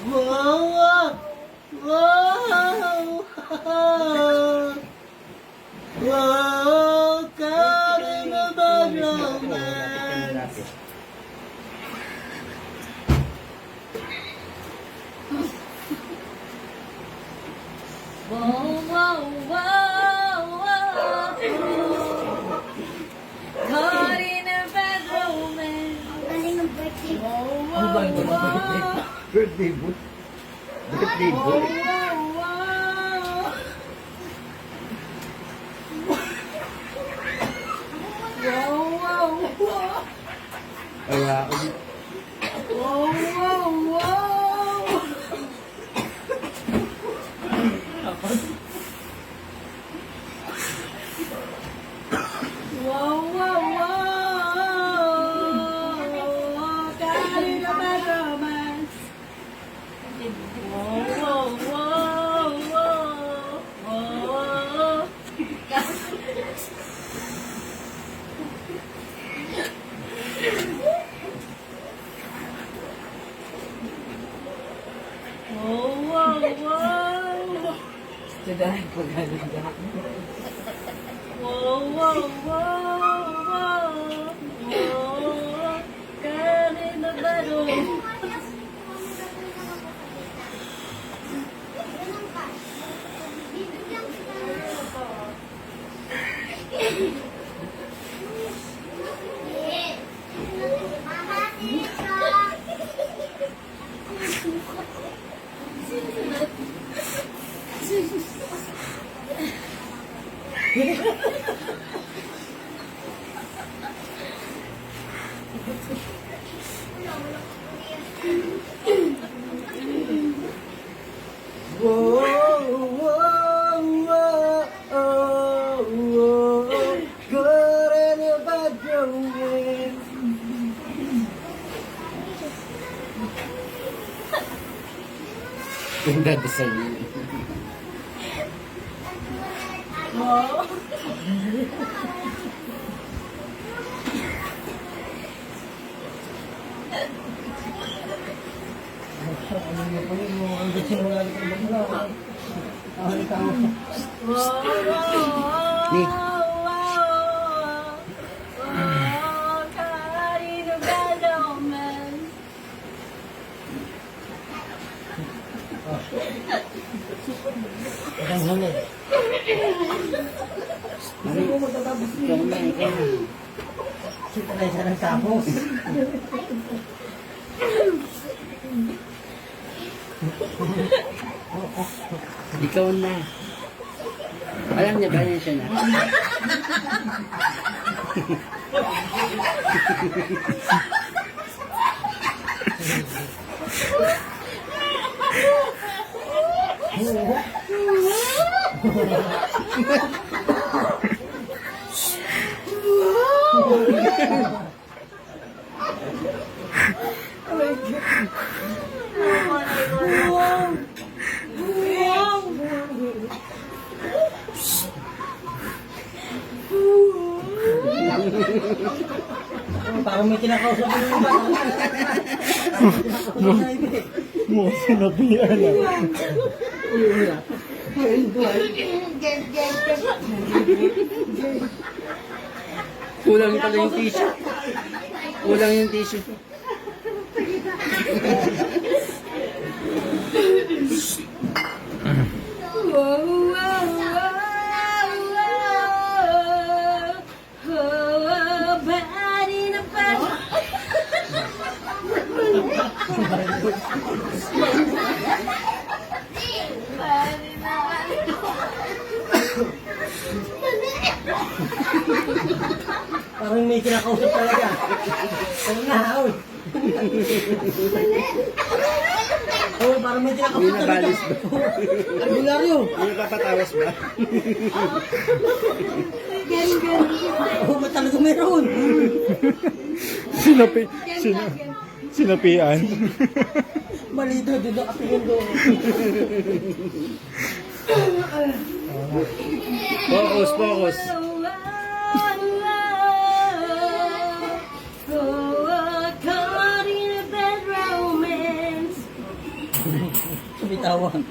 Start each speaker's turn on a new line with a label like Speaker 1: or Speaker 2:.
Speaker 1: Wow! Wow! Wow! Karin na ba romance?
Speaker 2: Wow, wow, wow, wow. Caught in a bad romance.
Speaker 3: Galing ng birthday.
Speaker 2: Wow,
Speaker 1: Ano ba
Speaker 2: wow,
Speaker 1: ito?
Speaker 2: wow.
Speaker 1: Birthday boy? Birthday
Speaker 2: Wow,
Speaker 1: boy?
Speaker 2: wow, wow. Wow, wow, wow.
Speaker 1: Kaya ako
Speaker 2: Wow, wow, wow. Wow, wow, wow. Caught in a bad romance. Wow, wow, wow, wow. Wow. Wow, wow, wow.
Speaker 1: dahil pagaling dahil.
Speaker 2: Wow, wow, wow, wow. Wow. Karin na ba romance?
Speaker 1: Wow, wow, wow, oh, wow. Karin na ba romance? Ganda na sa'yo.
Speaker 2: Wow.
Speaker 1: Ano niyo po yun? Ang gusto mo nga rin ang bakla. Ang tao.
Speaker 2: Wow, wow,
Speaker 1: Ni.
Speaker 2: wow. Wow, Karin na ba romance?
Speaker 1: Ang huli. Ano mo matatapos niyo? Ikaw na. Sita na isa ng tapos.
Speaker 4: Ikaw na. Alam niya ba yan siya na?
Speaker 2: Wow. Wow.
Speaker 1: Parang may kinakausap mo yung bata.
Speaker 5: Mo sinabihan na.
Speaker 4: Kulang pala yung tissue. Kulang yung tissue.
Speaker 2: Wow, wow, wow, wow. Oh, body na body. Body na body.
Speaker 1: Parang may kinakausap talaga. Ang nahaw. Oo, parang may kinakausap
Speaker 4: Hindi na
Speaker 1: talaga.
Speaker 4: balis ba?
Speaker 1: Albularyo.
Speaker 4: Hindi napapatawas ba?
Speaker 1: Oo, ba't talaga meron?
Speaker 5: Sinapian.
Speaker 1: Mali doon, doon nakatingin doon.
Speaker 4: Focus, focus.
Speaker 2: Caught in a bad romance.
Speaker 1: Bitawan.